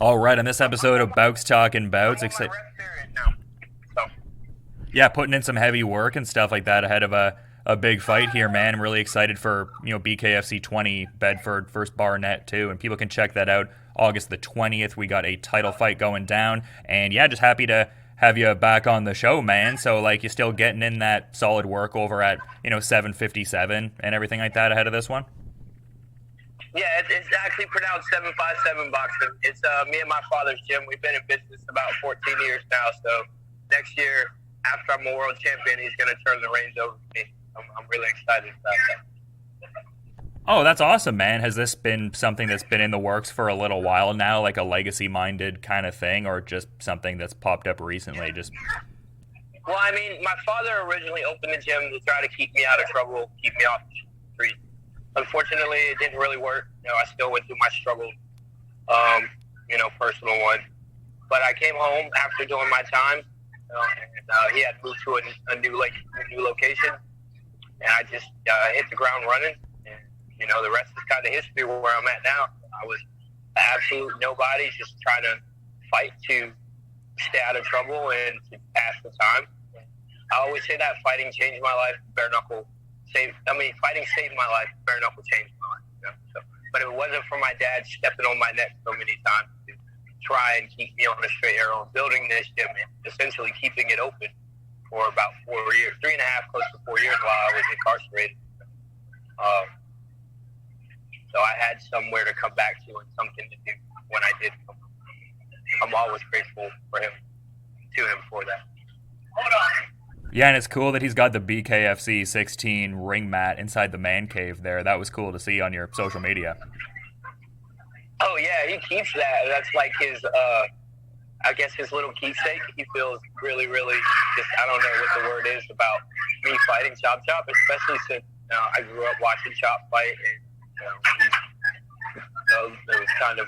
All right, on this episode of Bowks Talking Bouts, yeah, putting in some heavy work and stuff like that ahead of a big fight here, man. I'm really excited for BKFC 20 Bedford first Barnett too, and people can check that out August the 20th. We got a title fight going down, and yeah, just happy to have you back on the show, man. So like, you're still getting in that solid work over at 757 and everything like that ahead of this one. Yeah, it's actually pronounced 757 boxing. It's me and my father's gym. We've been in business about 14 years now. So next year, after I'm a world champion, he's going to turn the reins over to me. I'm really excited about that. Oh, that's awesome, man. Has this been something that's been in the works for a little while now, like a legacy-minded kind of thing, or just something that's popped up recently? Well, I mean, my father originally opened the gym to try to keep me out of trouble, keep me off the street. Unfortunately, it didn't really work. I still went through my struggle, personal one. But I came home after doing my time, and he had moved to a new location, and I just hit the ground running. And the rest is kind of history where I'm at now. I was absolute nobody, just trying to fight to stay out of trouble and to pass the time. I always say that fighting changed my life. Fighting saved my life. Bare knuckle changed my life. But if it wasn't for my dad stepping on my neck so many times to try and keep me on the straight and narrow, building this gym and essentially keeping it open for about 4 years, 3.5, close to 4 years while I was incarcerated. So I had somewhere to come back to and something to do when I did come home. I'm always grateful to him for that. Hold on. Yeah, and it's cool that he's got the BKFC 16 ring mat inside the man cave there. That was cool to see on your social media. Oh, yeah, he keeps that. That's like his, his little keepsake. He feels really, really just, I don't know what the word is about me fighting Chop, especially since I grew up watching Chop fight. And there was kind of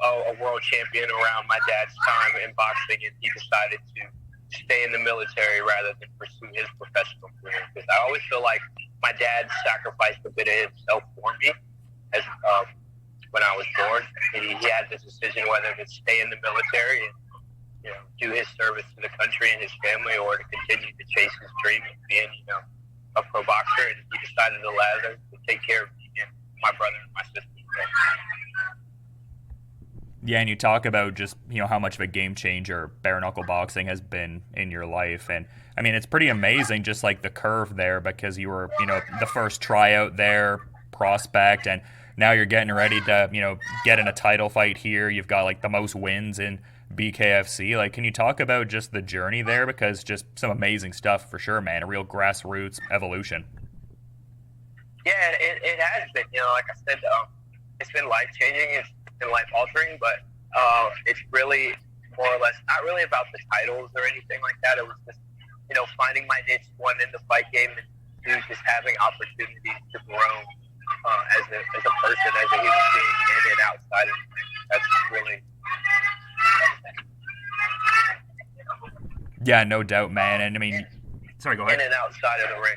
a world champion around my dad's time in boxing, and he decided to stay in the military rather than pursue his professional career. Because I always feel like my dad sacrificed a bit of himself for me as when I was born. And he had this decision whether to stay in the military and do his service to the country and his family, or to continue to chase his dream of being a pro boxer. And he decided to take care of me and my brother and my sister. Yeah, and you talk about just, how much of a game changer bare knuckle boxing has been in your life. And I mean, it's pretty amazing, just like the curve there, because you were, the first tryout there, prospect, and now you're getting ready to, get in a title fight here. You've got like the most wins in BKFC. Like, can you talk about just the journey there? Because just some amazing stuff for sure, man. A real grassroots evolution. Yeah, it has been. Like I said, it's been life-changing. It's been life-altering, but it's really more or less not really about the titles or anything like that. It was just, finding my niche, one, in the fight game, and two, just having opportunities to grow as a person, as a human being, in and outside of the ring. That's really... Yeah, no doubt, man. And I mean... Sorry, go ahead. In and outside of the ring.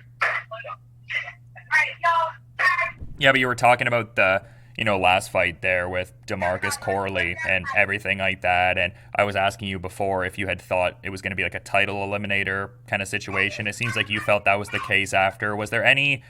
Yeah, but you were talking about the... last fight there with DeMarcus Corley and everything like that. And I was asking you before if you had thought it was going to be like a title eliminator kind of situation. It seems like you felt that was the case after. Was there any,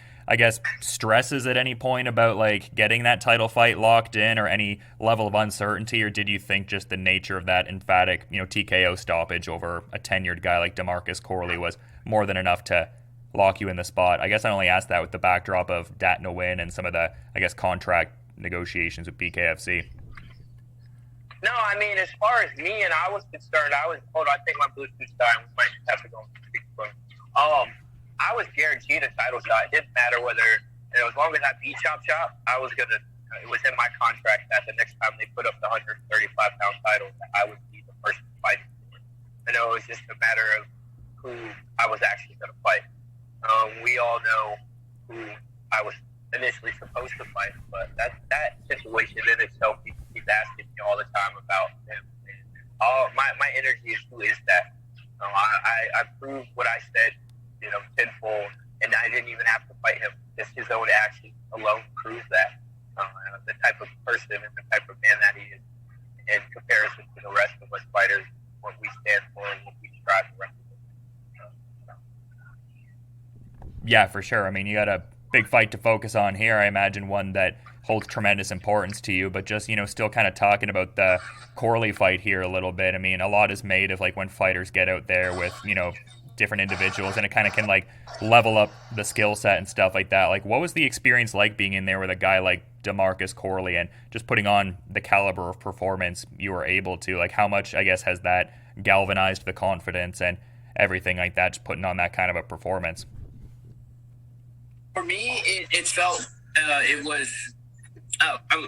stresses at any point about like getting that title fight locked in, or any level of uncertainty? Or did you think just the nature of that emphatic, TKO stoppage over a tenured guy like DeMarcus Corley was more than enough to lock you in the spot? I guess I only asked that with the backdrop of Datna win and some of the, contract negotiations with BKFC. No, I mean, as far as me and I was concerned, I think my Bluetooth's dying. We might have to go on speakerphone. I was guaranteed a title shot. It didn't matter whether, as long as I beat Chop, I was gonna. It was in my contract that the next time they put up the 135-pound title, that I would be the person fighting for it. I know it was just a matter of who I was actually gonna fight. We all know who I was initially supposed to fight, but that situation in itself, people keep asking me all the time about him. And my energy is, who is that? I proved what I said, tenfold, and I didn't even have to fight him. Just his own actions alone proved that. The type of person and the type of man that he is. in comparison to the rest of us fighters, what we stand for and what we strive to represent. Yeah, for sure. I mean, you got a big fight to focus on here. I imagine one that holds tremendous importance to you, but just, still kind of talking about the Corley fight here a little bit. I mean, a lot is made of like when fighters get out there with, different individuals, and it kind of can like level up the skill set and stuff like that. Like, what was the experience like being in there with a guy like DeMarcus Corley and just putting on the caliber of performance you were able to? Like, how much, I guess, has that galvanized the confidence and everything like that, just putting on that kind of a performance? For me, it felt, it was,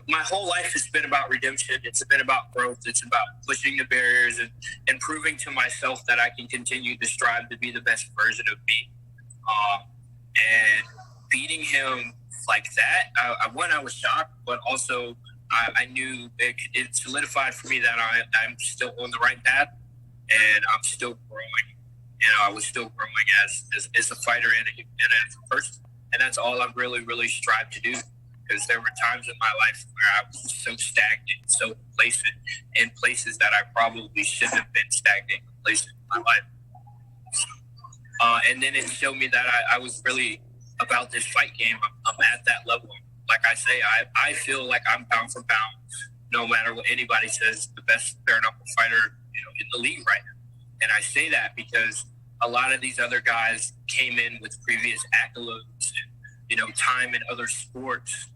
my whole life has been about redemption. It's been about growth. It's about pushing the barriers and proving to myself that I can continue to strive to be the best version of me. And beating him like that, I was shocked, but also I knew it solidified for me that I'm still on the right path, and I'm still growing. I was still growing as a fighter and as a person. And that's all I've really, really strived to do. Because there were times in my life where I was so stagnant, so complacent in places that I probably shouldn't have been stagnant and complacent in my life. And then it showed me that I was really about this fight game. I'm at that level. Like I say, I feel like I'm pound for pound, no matter what anybody says, the best bare knuckle fighter in the league right now. And I say that because a lot of these other guys came in with previous accolades and, time in other sports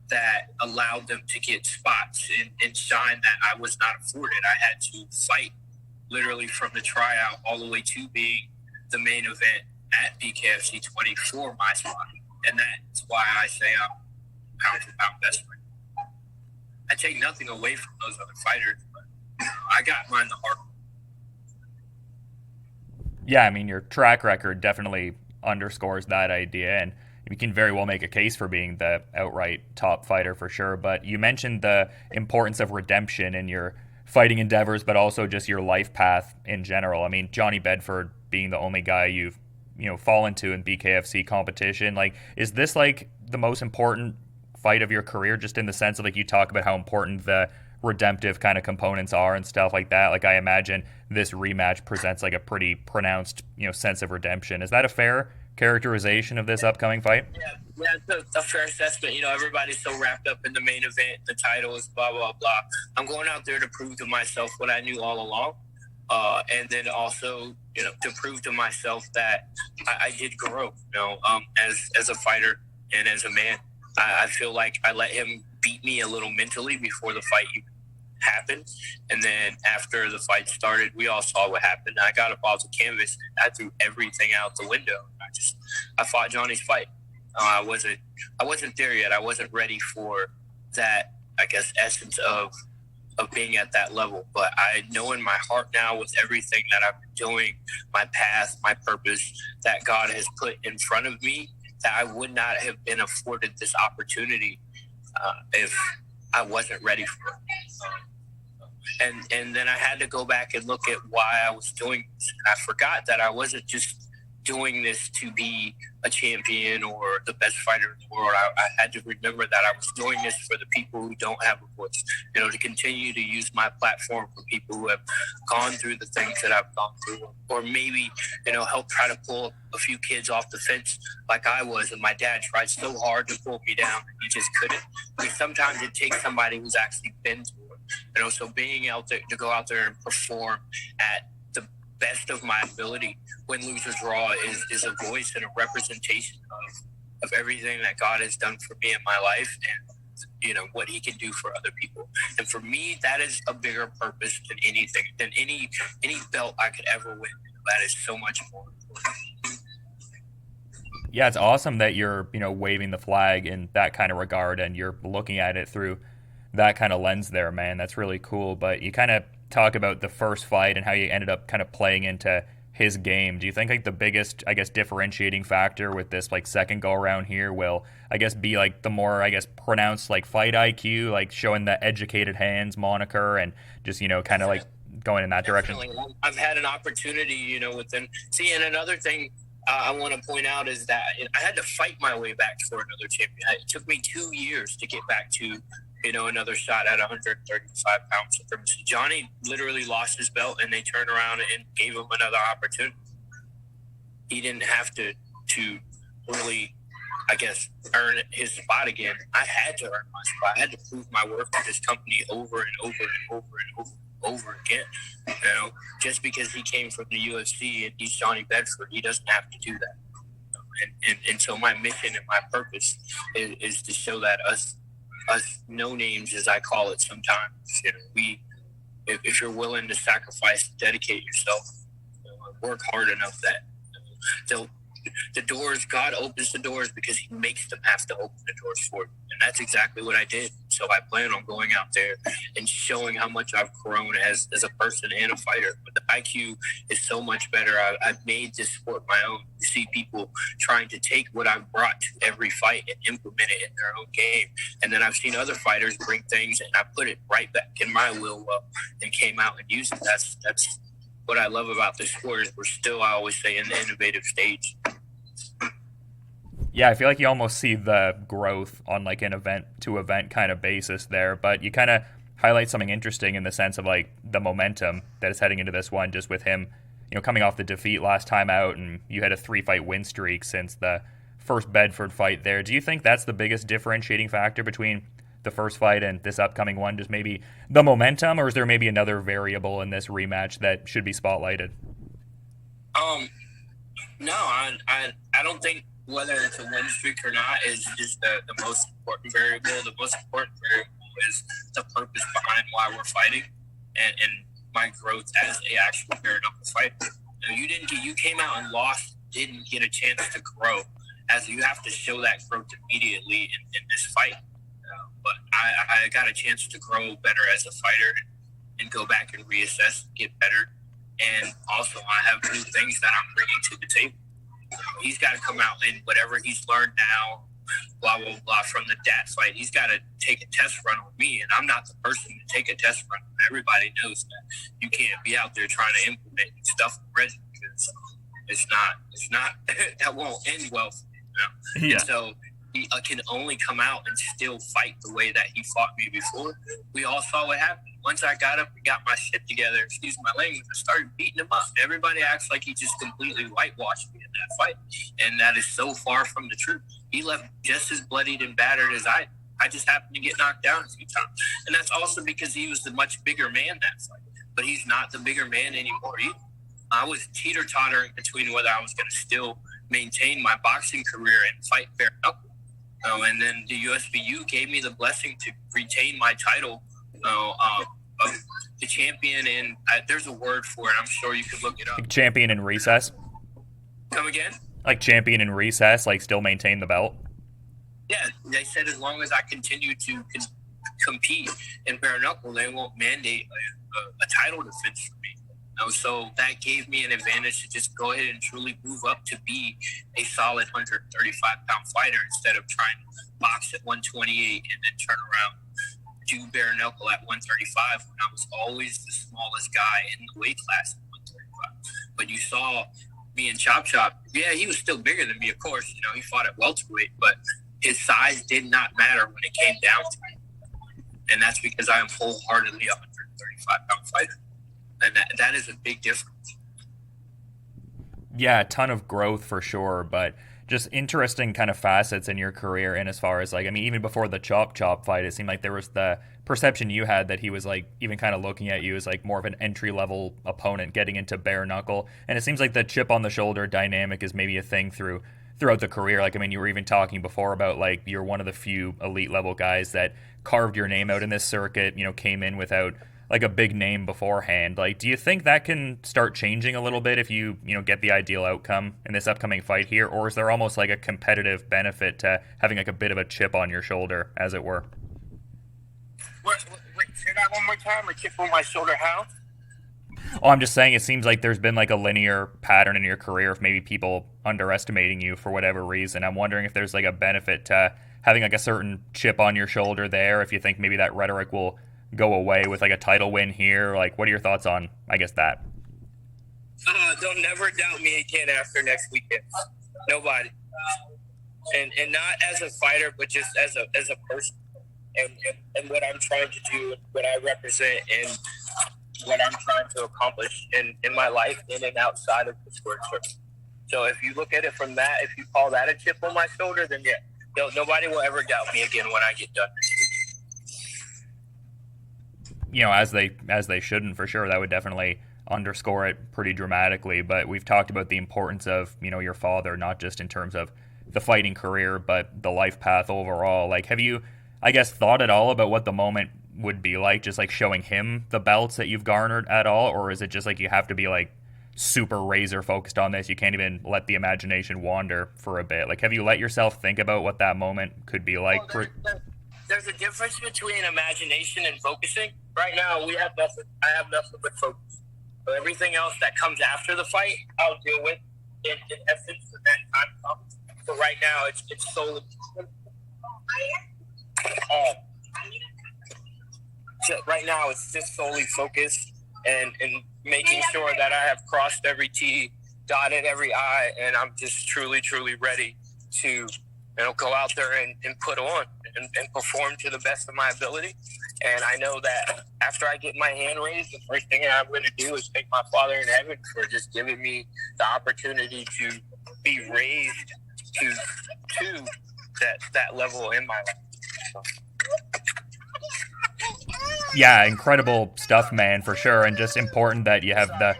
that allowed them to get spots and shine that I was not afforded. I had to fight literally from the tryout all the way to being the main event at BKFC 20 for my spot. And that's why I say I'm pound for pound best friend. I take nothing away from those other fighters, but I got mine the hard way. Yeah, I mean, your track record definitely underscores that idea, and you can very well make a case for being the outright top fighter for sure. But you mentioned the importance of redemption in your fighting endeavors, but also just your life path in general. I mean, Johnny Bedford being the only guy you've fallen to in BKFC competition, like, is this like the most important fight of your career, just in the sense of like you talk about how important the redemptive kind of components are and stuff like that? Like, I imagine this rematch presents like a pretty pronounced sense of redemption. Is that a fair characterization of this upcoming fight? Yeah, it's a fair assessment. Everybody's so wrapped up in the main event, the titles, blah, blah, blah. I'm going out there to prove to myself what I knew all along. And then also, to prove to myself that I did grow, as a fighter and as a man. I feel like I let him beat me a little mentally before the fight even happened. And then after the fight started, we all saw what happened. I got up off the canvas and I threw everything out the window. I fought Johnny's fight. I wasn't there yet. I wasn't ready for that, I guess, essence of being at that level. But I know in my heart now, with everything that I've been doing, my path, my purpose that God has put in front of me, that I would not have been afforded this opportunity if I wasn't ready for it. And then I had to go back and look at why I was doing this. And I forgot that I wasn't just doing this to be a champion or the best fighter in the world. I had to remember that I was doing this for the people who don't have a voice, to continue to use my platform for people who have gone through the things that I've gone through, or maybe, help try to pull a few kids off the fence like I was, and my dad tried so hard to pull me down, and he just couldn't. I mean, sometimes it takes somebody who's actually been through it, so being out there to go out there and perform at the best of my ability, win, lose, or draw, is a voice and a representation of everything that God has done for me in my life, and what he can do for other people. And for me, that is a bigger purpose than anything, than any belt I could ever win. That is so much more important. Yeah, it's awesome that you're waving the flag in that kind of regard, and you're looking at it through that kind of lens there, man. That's really cool. But you kind of talk about the first fight and how you ended up kind of playing into his game. Do you think like the biggest, I guess, differentiating factor with this like second go around here will, I guess, be like the more, I guess, pronounced like fight IQ, like showing the educated hands moniker and just, kind of like going in that direction? Definitely. I've had an opportunity, within. See, and another thing I want to point out is that I had to fight my way back for another champion. It took me 2 years to get back to another shot at 135 pound supremacy. Johnny literally lost his belt, and they turned around and gave him another opportunity. He didn't have to really, I guess, earn his spot again. I had to earn my spot. I had to prove my worth to this company over and over and over and over again. Just because he came from the UFC and he's Johnny Bedford, he doesn't have to do that. And so my mission and my purpose is to show that us no names, as I call it sometimes, if you're willing to sacrifice, dedicate yourself, work hard enough that the doors, God opens the doors because he makes them have to open the doors for you. And that's exactly what I did. So I plan on going out there and showing how much I've grown as a person and a fighter. But the IQ is so much better. I've made this sport my own. You see people trying to take what I've brought to every fight and implement it in their own game. And then I've seen other fighters bring things and I put it right back in my wheel well and came out and used it. That's what I love about this sport is we're still, I always say, in the innovative stage. Yeah, I feel like you almost see the growth on like an event to event kind of basis there, but you kind of highlight something interesting in the sense of like the momentum that is heading into this one, just with him, coming off the defeat last time out, and you had a 3-fight win streak since the first Bedford fight there. Do you think that's the biggest differentiating factor between the first fight and this upcoming one, just maybe the momentum, or is there maybe another variable in this rematch that should be spotlighted? No, I don't think whether it's a win streak or not is just the most important variable. The most important variable is the purpose behind why we're fighting and my growth as a actual bare knuckle fighter. You came out and lost, didn't get a chance to grow, as you have to show that growth immediately in this fight. But I got a chance to grow better as a fighter and go back and reassess, get better. And also I have new things that I'm bringing to the table. He's got to come out and whatever he's learned now, blah, blah, blah, from the DAT fight, he's got to take a test run on me. And I'm not the person to take a test run. Everybody knows that you can't be out there trying to implement stuff with Reggie because it's not, that won't end well for you, Yeah. And so he can only come out and still fight the way that he fought me before. We all saw what happened. Once I got up and got my shit together, excuse my language, I started beating him up. Everybody acts like he just completely whitewashed me in that fight. And that is so far from the truth. He left just as bloodied and battered as I did. I just happened to get knocked down a few times. And that's also because he was the much bigger man that fight. But he's not the bigger man anymore either. I was teeter-tottering between whether I was going to still maintain my boxing career and fight bare knuckle. And then the USBU gave me the blessing to retain my title of the champion. And there's a word for it. I'm sure you could look it up. Like champion in recess? Come again? Like champion in recess, like still maintain the belt? Yeah, they said as long as I continue to compete in bare knuckle, they won't mandate a title defense for me. So that gave me an advantage to just go ahead and truly move up to be a solid 135-pound fighter instead of trying to box at 128 and then turn around, do bare knuckle at 135 when I was always the smallest guy in the weight class at 135. But you saw me and Chop Chop. Yeah, he was still bigger than me, of course. He fought at welterweight, but his size did not matter when it came down to it. And that's because I am wholeheartedly a 135-pound fighter. And that is a big difference. Yeah, a ton of growth for sure, but just interesting kind of facets in your career. And as far as even before the Chop fight, it seemed like there was the perception you had that he was even kind of looking at you as more of an entry level opponent getting into bare knuckle. And it seems like the chip on the shoulder dynamic is maybe a thing throughout the career. You were even talking before about you're one of the few elite level guys that carved your name out in this circuit, came in without a big name beforehand. Do you think that can start changing a little bit if you get the ideal outcome in this upcoming fight here, or is there almost a competitive benefit to having a bit of a chip on your shoulder, as it were? Wait, say that one more time. A chip on my shoulder, how? Oh, I'm just saying it seems like there's been a linear pattern in your career of maybe people underestimating you for whatever reason. I'm wondering if there's a benefit to having a certain chip on your shoulder there, if you think maybe that rhetoric will go away with a title win here. What are your thoughts on that? They'll never doubt me again after next weekend. Nobody. And not as a fighter, but just as a person. and what I'm trying to do, what I represent, and what I'm trying to accomplish in my life in and outside of the sports circle. So if you look at it from that, if you call that a chip on my shoulder, then yeah, nobody will ever doubt me again when I get done. You know, as they shouldn't, for sure. That would definitely underscore it pretty dramatically. But we've talked about the importance of, you know, your father, not just in terms of the fighting career, but the life path overall. Like, have you, I guess, thought at all about what the moment would be like, just like showing him the belts that you've garnered at all? Or is it just like you have to be like super razor focused on this, you can't even let the imagination wander for a bit? Like, have you let yourself think about what that moment could be like? Well, there's a difference between imagination and focusing. Right now, I have nothing but focus. So everything else that comes after the fight, I'll deal with in essence when that time comes. But right now, it's solely right now it's just solely focused and making sure that I have crossed every T, dotted every I, and I'm just truly, truly ready to, you know, go out there and put on and perform to the best of my ability. And I know that after I get my hand raised, the first thing I'm going to do is thank my Father in heaven for just giving me the opportunity to be raised to that level in my life. Yeah, incredible stuff, man, for sure. And just important that you have the...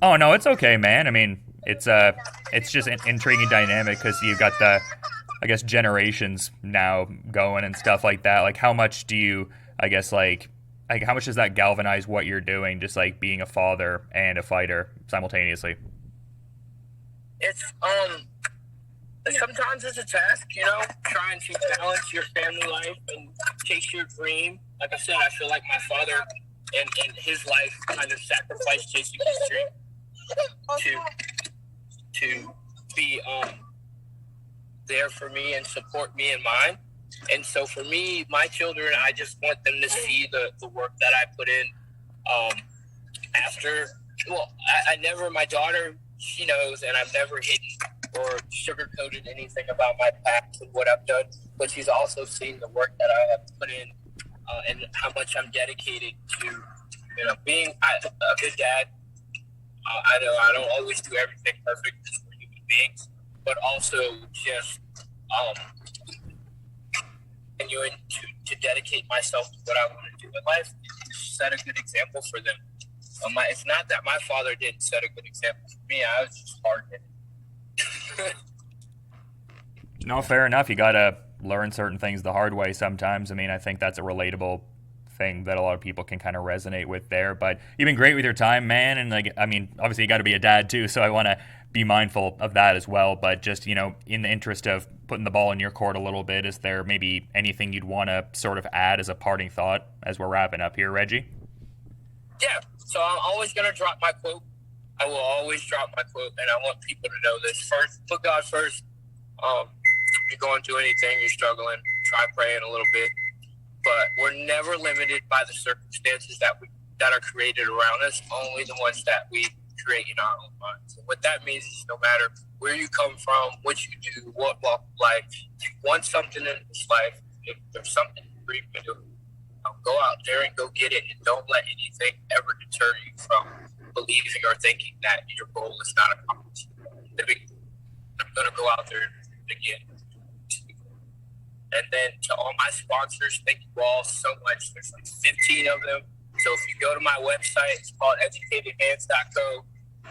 Oh, no, it's okay, man. I mean, it's just an intriguing dynamic because you've got the, I guess, generations now going and stuff like that. Like, how much do you, I guess, like how much does that galvanize what you're doing, just like being a father and a fighter simultaneously? It's sometimes it's a task, you know, trying to balance your family life and chase your dream. Like I said, I feel like my father and his life kind of sacrificed chasing his dream to be there for me and support me in mine. And so for me, my children, I just want them to see the work that I put in my daughter, she knows, and I've never hidden or sugarcoated anything about my past and what I've done, but she's also seen the work that I have put in and how much I'm dedicated to, you know, being a good dad. I know I don't always do everything perfect because we're human beings, but also just continuing to dedicate myself to what I want to do in life, set a good example for them. It's not that my father didn't set a good example for me. I was just hard-headed. No, fair enough. You got to learn certain things the hard way sometimes. I mean, I think that's a relatable thing that a lot of people can kind of resonate with there. But you've been great with your time, man. And, like, I mean, obviously you got to be a dad too, so I want to be mindful of that as well. But just, you know, in the interest of putting the ball in your court a little bit, is there maybe anything you'd want to sort of add as a parting thought as we're wrapping up here, Reggie? Yeah. So I'm always going to drop my quote. I will always drop my quote, and I want people to know this. First, put God first. If you're going through anything, you're struggling, try praying a little bit. But we're never limited by the circumstances that are created around us, only the ones that we create in our own minds. And what that means is no matter where you come from, what you do, what walk of life, if you want something in this life, if there's something you dream to do, go out there and go get it, and don't let anything ever deter you from believing or thinking that your goal is not accomplished. I'm going to go out there again. And then to all my sponsors, thank you all so much. There's like 15 of them. So if you go to my website, it's called educatedhands.co.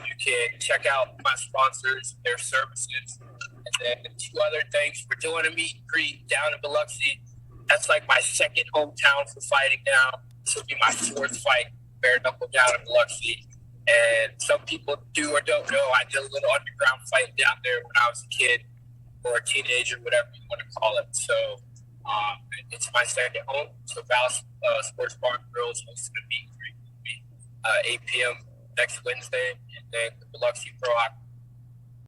You can check out my sponsors, their services. And then two other things. We're doing a meet and greet down in Biloxi. That's like my second hometown for fighting now. This will be my fourth fight, bare knuckle down in Biloxi. And some people do or don't know, I did a little underground fight down there when I was a kid or a teenager, whatever you want to call it. So it's my second home. So Bowks Sports Bar and Grill is hosting a meet and greet with me 8 p.m. next Wednesday. And then the Biloxi Pro Hockey